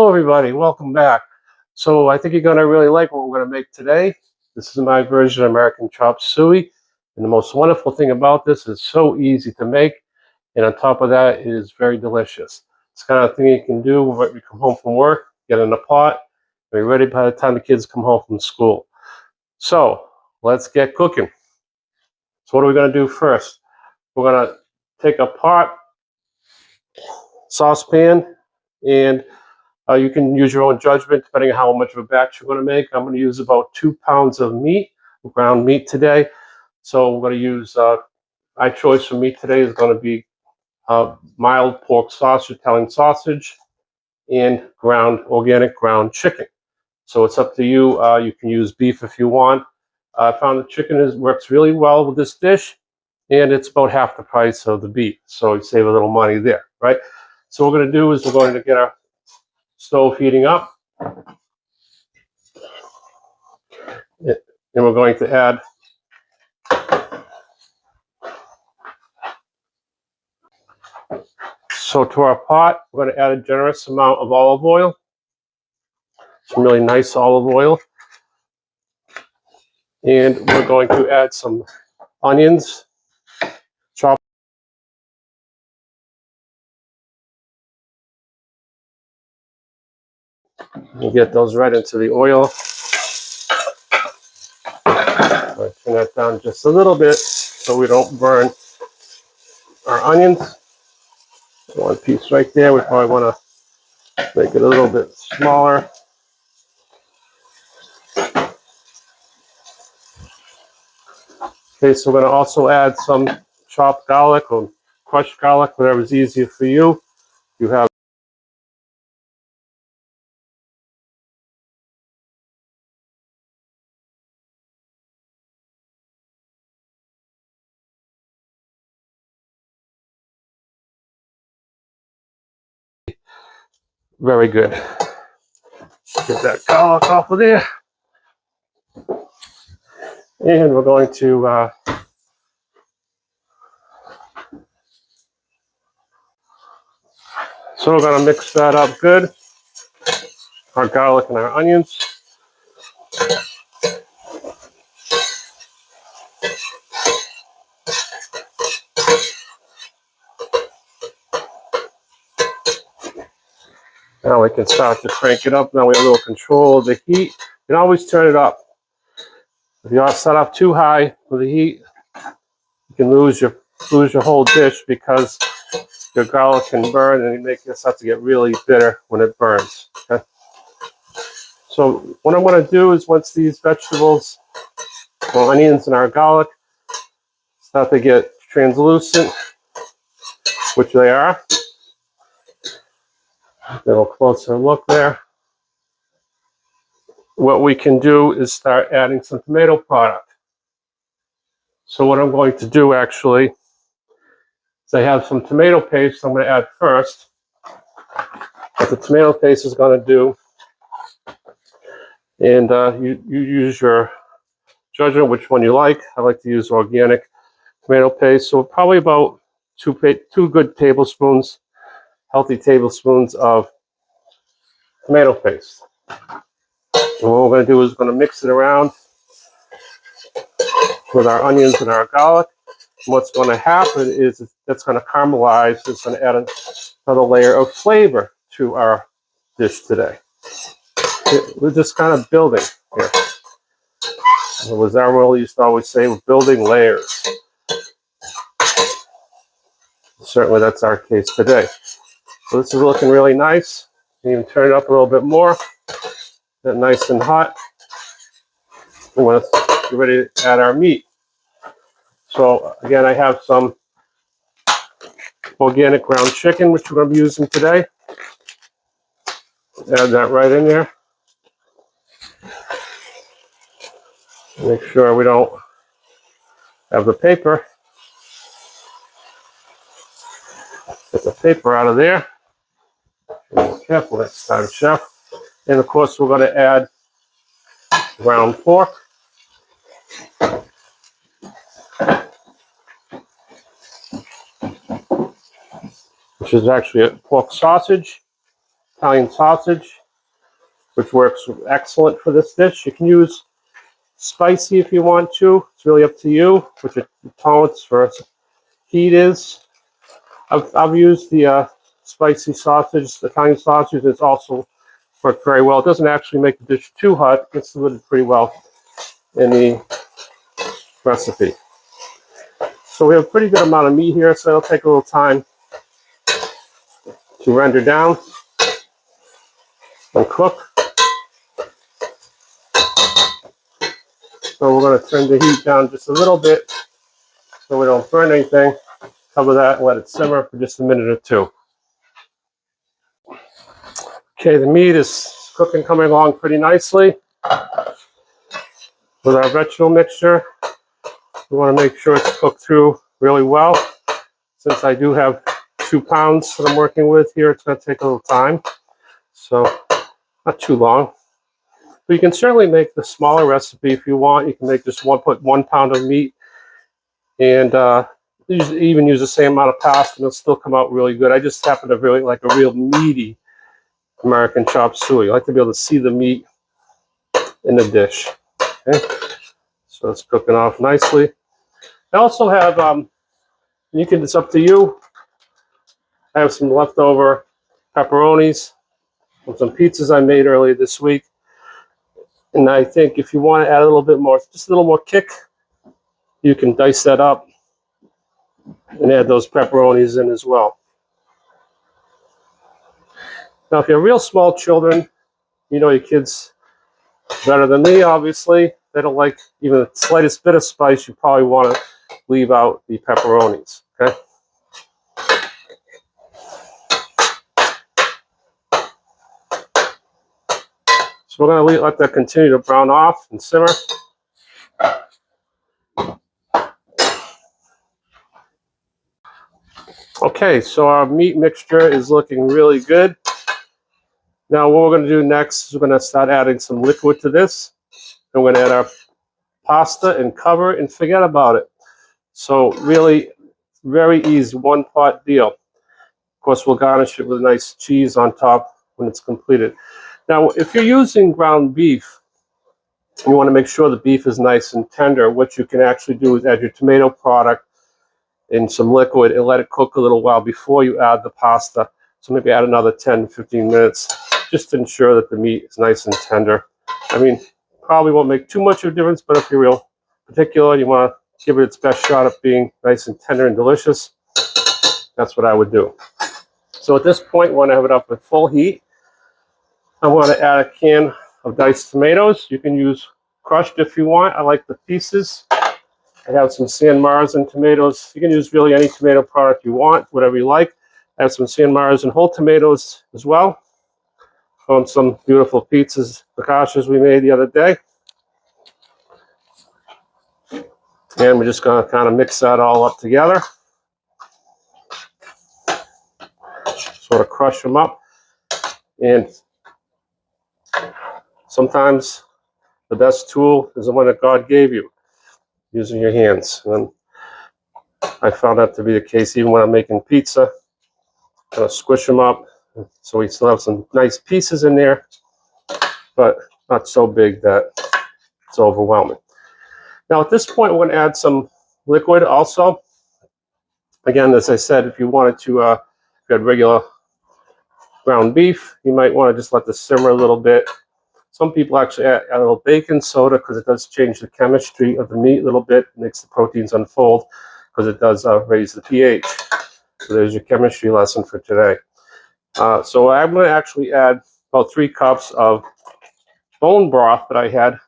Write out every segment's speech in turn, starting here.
Hello everybody, welcome back. So I think you're going to really like what we're going to make today. This is my version of American chopped suey. And the most wonderful thing about this is so easy to make. And on top of that, it is very delicious. It's the kind of thing you can do when you come home from work, get in a pot, and be ready by the time the kids come home from school. So let's get cooking. So what are we going to do first? We're going to take a pot, saucepan, and you can use your own judgment depending on how much of a batch you're going to make. I'm going to use about 2 pounds of meat, ground meat today. So we're going to use, my choice for meat today is going to be mild pork sausage, Italian sausage, and organic ground chicken. So it's up to you. You can use beef if you want. I found the chicken works really well with this dish, and it's about half the price of the beef. So you save a little money there, right? So what we're going to do is we're going to get our stove heating up. And we're going to add to our pot, we're going to add a generous amount of olive oil, some really nice olive oil. And we're going to add some onions, chopped. And get those right into the oil. I'll turn that down just a little bit so we don't burn our onions. One piece right there. We probably want to make it a little bit smaller. Okay, so we're going to also add some chopped garlic or crushed garlic, whatever is easier for you. You have very good. Get that garlic off of there. And we're going to so we're going to mix that up good. Our garlic and our onions. Now we can start to crank it up. Now we have a little control of the heat. You can always turn it up. If you set up too high with the heat, you can lose your whole dish because your garlic can burn and it starts to get really bitter when it burns. Okay. So what I'm going to do is once these vegetables, well, onions and our garlic, start to get translucent, which they are. A little closer look there. What we can do is start adding some tomato product. So what I'm going to do actually is I have some tomato paste I'm going to add first. What the tomato paste is going to do, and you use your judgment which one you like. I like to use organic tomato paste, so probably about two good tablespoons, healthy tablespoons of tomato paste. And what we're going to do is we're going to mix it around with our onions and our garlic. And what's going to happen is that's going to caramelize. It's going to add another layer of flavor to our dish today. We're just kind of building here. As Arwell used to always say, we're building layers. Certainly that's our case today. So this is looking really nice. You can even turn it up a little bit more. Get nice and hot. We want to get ready to add our meat. So again, I have some organic ground chicken, which we're going to be using today. Add that right in there. Make sure we don't have the paper. Get the paper out of there. Be careful next time, chef. And of course, we're going to add ground pork. Which is actually a pork sausage. Italian sausage, which works excellent for this dish. You can use spicy if you want to. It's really up to you what your tolerance for heat is. I've used the spicy sausage, the Italian sausage. It's also worked very well. It doesn't actually make the dish too hot. It gets diluted pretty well in the recipe. So we have a pretty good amount of meat here, so it'll take a little time to render down and cook. So we're going to turn the heat down just a little bit so we don't burn anything. Cover that and let it simmer for just a minute or two. Okay, the meat is cooking, coming along pretty nicely with our vegetable mixture. We want to make sure it's cooked through really well. Since I do have 2 pounds that I'm working with here, it's going to take a little time. So not too long. But you can certainly make the smaller recipe if you want. You can make just 1 pound of meat and even use the same amount of pasta and it'll still come out really good. I just happen to really like a real meaty American chopped suey. I like to be able to see the meat in the dish. Okay, so it's cooking off nicely. I also have, it's up to you. I have some leftover pepperonis from some pizzas I made earlier this week. And I think if you want to add a little bit more, just a little more kick, you can dice that up and add those pepperonis in as well. Now, if you have real small children, you know your kids better than me, obviously. They don't like even the slightest bit of spice. You probably want to leave out the pepperonis, okay? So we're going to let that continue to brown off and simmer. Okay, so our meat mixture is looking really good. Now what we're going to do next is we're going to start adding some liquid to this. And we're going to add our pasta and cover and forget about it. So really very easy, 1-pot deal. Of course, we'll garnish it with a nice cheese on top when it's completed. Now, if you're using ground beef, you want to make sure the beef is nice and tender. What you can actually do is add your tomato product in some liquid and let it cook a little while before you add the pasta. So maybe add another 10-15 minutes just to ensure that the meat is nice and tender. I mean, probably won't make too much of a difference, but if you're real particular, you want to give it its best shot at being nice and tender and delicious, that's what I would do. So at this point, we want to have it up at full heat. I want to add a can of diced tomatoes. You can use crushed if you want. I like the pieces. I have some San Marzan tomatoes. You can use really any tomato product you want, whatever you like. I have some San Marzan whole tomatoes as well from some beautiful pizzas, focaccias we made the other day. And we're just going to kind of mix that all up together. Sort of crush them up. And sometimes the best tool is the one that God gave you, using your hands. And I found that to be the case even when I'm making pizza. Kind of squish them up so we still have some nice pieces in there, but not so big that it's overwhelming. Now at this point, we're going to add some liquid also. Again, as I said, if you wanted to, if you had regular ground beef, you might want to just let this simmer a little bit. Some people actually add a little baking soda because it does change the chemistry of the meat a little bit, makes the proteins unfold because it does raise the pH. So there's your chemistry lesson for today. So I'm going to actually add about 3 cups of bone broth that I had,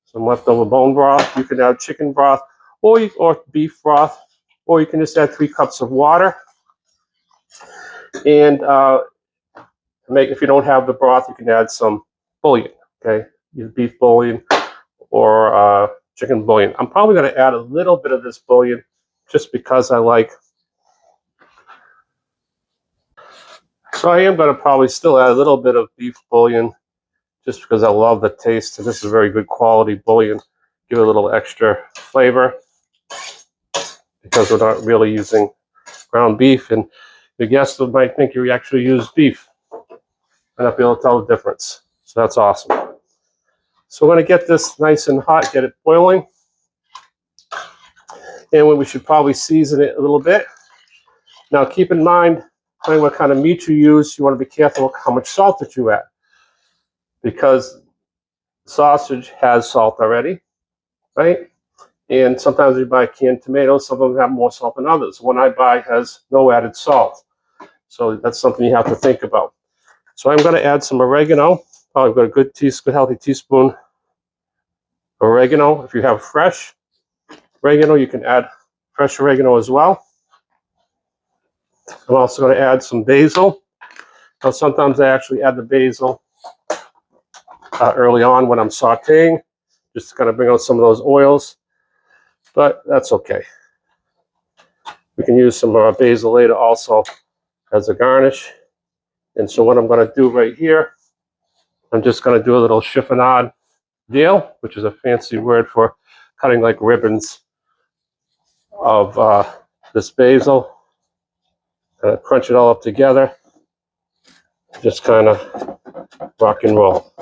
some leftover bone broth. You can add chicken broth or beef broth, or you can just add 3 cups of water. And if you don't have the broth, you can add some bouillon. Okay, either beef bouillon or chicken bouillon. I'm probably going to add a little bit of this bouillon just because I like. So I am going to probably still add a little bit of beef bouillon just because I love the taste. And this is a very good quality bouillon. Give it a little extra flavor because we're not really using ground beef. And the guests might think you actually use beef. and I'll be able to tell the difference. So that's awesome. So we're going to get this nice and hot, get it boiling. And we should probably season it a little bit. Now keep in mind, depending what kind of meat you use, you want to be careful how much salt that you add. Because sausage has salt already, right? And sometimes you buy canned tomatoes, some of them have more salt than others. One I buy has no added salt. So that's something you have to think about. So I'm going to add some oregano. I've got a good healthy teaspoon oregano. If you have fresh oregano, you can add fresh oregano as well. I'm also going to add some basil. Now, sometimes I actually add the basil early on when I'm sauteing, just to kind of bring out some of those oils, but that's okay. We can use some basil later also as a garnish. And so what I'm going to do right here, I'm just going to do a little chiffonade deal, which is a fancy word for cutting like ribbons of this basil. Crunch it all up together. Just kind of rock and roll.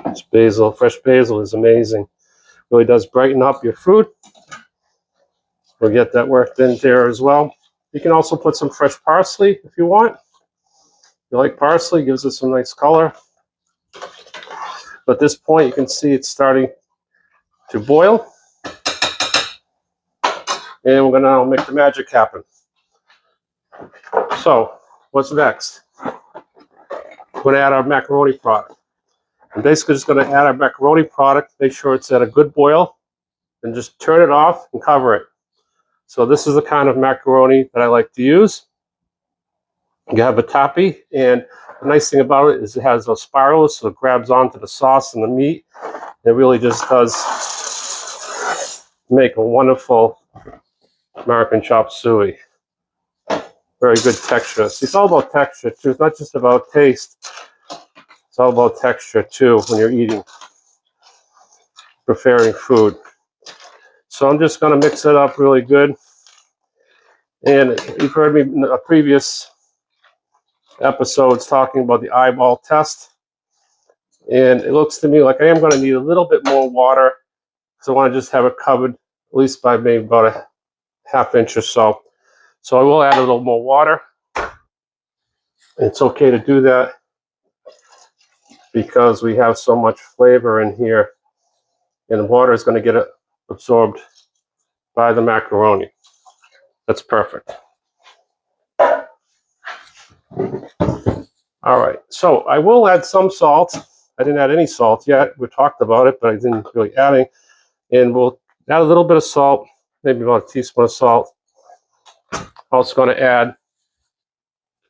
This basil, fresh basil is amazing. Really does brighten up your food. We'll get that worked in there as well. You can also put some fresh parsley if you want. If you like parsley, it gives it some nice color. But at this point, you can see it's starting to boil. And we're going to now make the magic happen. So, what's next? We're going to add our macaroni product. I'm basically just going to add our macaroni product, make sure it's at a good boil, and just turn it off and cover it. So this is the kind of macaroni that I like to use. You have a tapi, and the nice thing about it is it has those spirals, so it grabs onto the sauce and the meat. It really just does make a wonderful American chopped suey. Very good texture. See, it's all about texture too. It's not just about taste. It's all about texture too when you're eating, preparing food. So I'm just going to mix it up really good. And you've heard me in a previous episodes talking about the eyeball test. And it looks to me like I am going to need a little bit more water because I want to just have it covered at least by maybe about a ½ inch or so. So I will add a little more water. It's okay to do that because we have so much flavor in here, and the water is going to get absorbed by the macaroni. That's perfect. All right, so I will add some salt. I didn't add any salt yet. We talked about it, but I didn't really add any. And we'll add a little bit of salt, maybe about a teaspoon of salt. Also going to add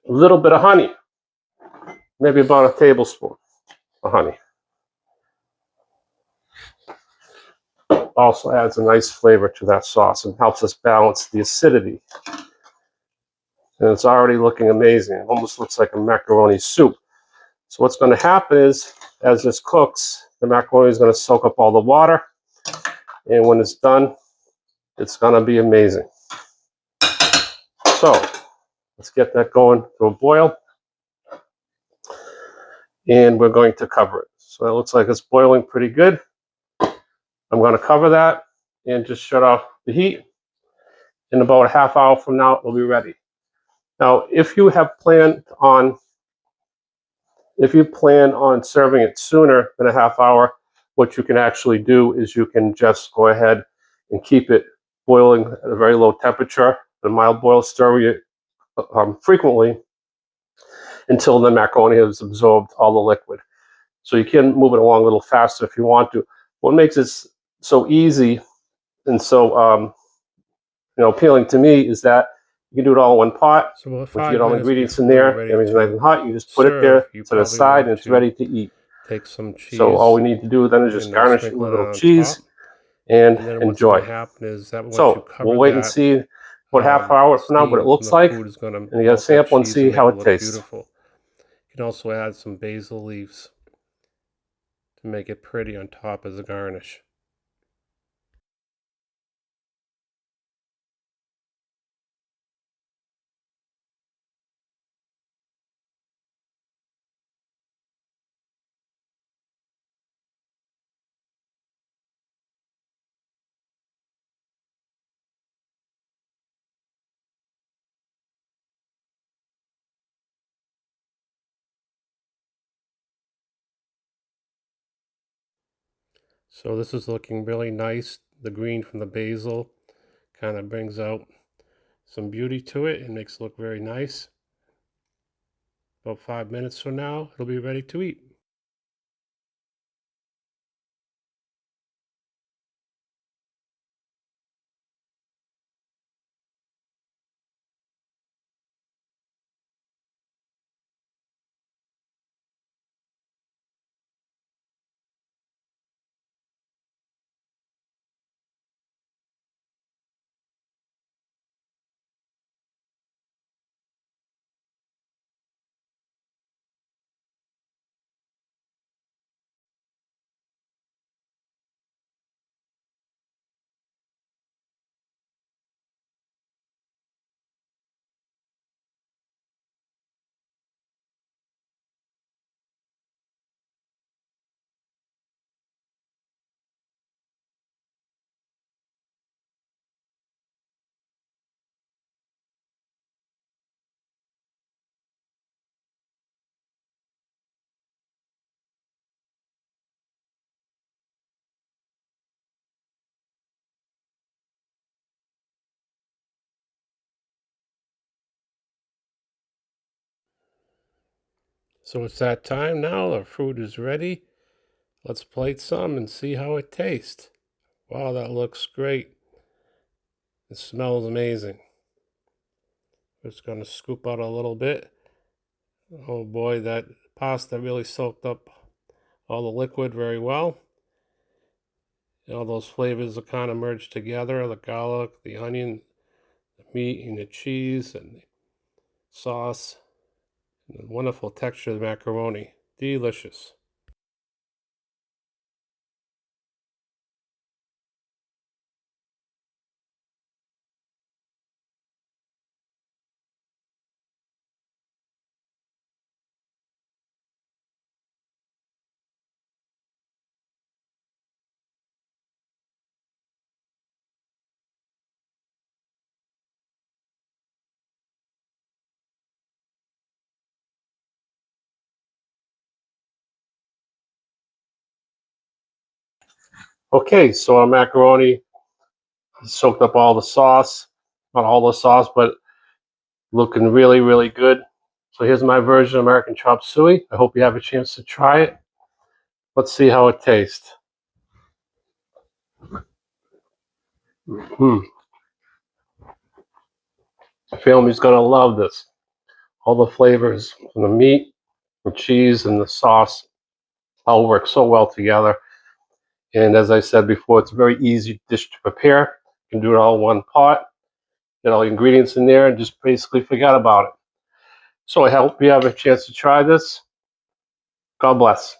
a little bit of honey, maybe about a tablespoon of honey. Also adds a nice flavor to that sauce and helps us balance the acidity. And it's already looking amazing. It almost looks like a macaroni soup. So what's going to happen is, as this cooks, the macaroni is going to soak up all the water. And when it's done, it's going to be amazing. So let's get that going to a boil. And we're going to cover it. So it looks like it's boiling pretty good. I'm going to cover that and just shut off the heat. In about a ½ hour from now, it will be ready. Now, if you plan on serving it sooner than a ½ hour, what you can actually do is you can just go ahead and keep it boiling at a very low temperature, a mild boil, stir it frequently until the macaroni has absorbed all the liquid. So you can move it along a little faster if you want to. What makes it so easy and so appealing to me is that you can do it all in one pot. So once you get all the ingredients in there, everything's nice and hot, you just put it there to the side and it's ready to eat. Take some cheese. So all we need to do then is just garnish it with a little cheese and enjoy. What's going to happen is that once you cover we'll wait and see what ½ hour from now what it looks like, and you got to sample and see how it tastes. Beautiful. You can also add some basil leaves to make it pretty on top as a garnish. So this is looking really nice. The green from the basil kind of brings out some beauty to it and makes it look very nice. About 5 minutes from now, it'll be ready to eat. So it's that time now. Our food is ready. Let's plate some and see how it tastes. Wow, that looks great. It smells amazing. Just going to scoop out a little bit. Oh boy, that pasta really soaked up all the liquid very well. All those flavors are kind of merged together, the garlic, the onion, the meat, and the cheese, and the sauce, and the wonderful texture of the macaroni. Delicious. Okay, so our macaroni soaked up all the sauce, not all the sauce, but looking really, really good. So here's my version of American chopped suey. I hope you have a chance to try it. Let's see how it tastes. Hmm. Family's gonna love this. All the flavors from the meat, the cheese, and the sauce all work so well together. And as I said before, it's a very easy dish to prepare. You can do it all in one pot, get all the ingredients in there, and just basically forget about it. So I hope you have a chance to try this. God bless.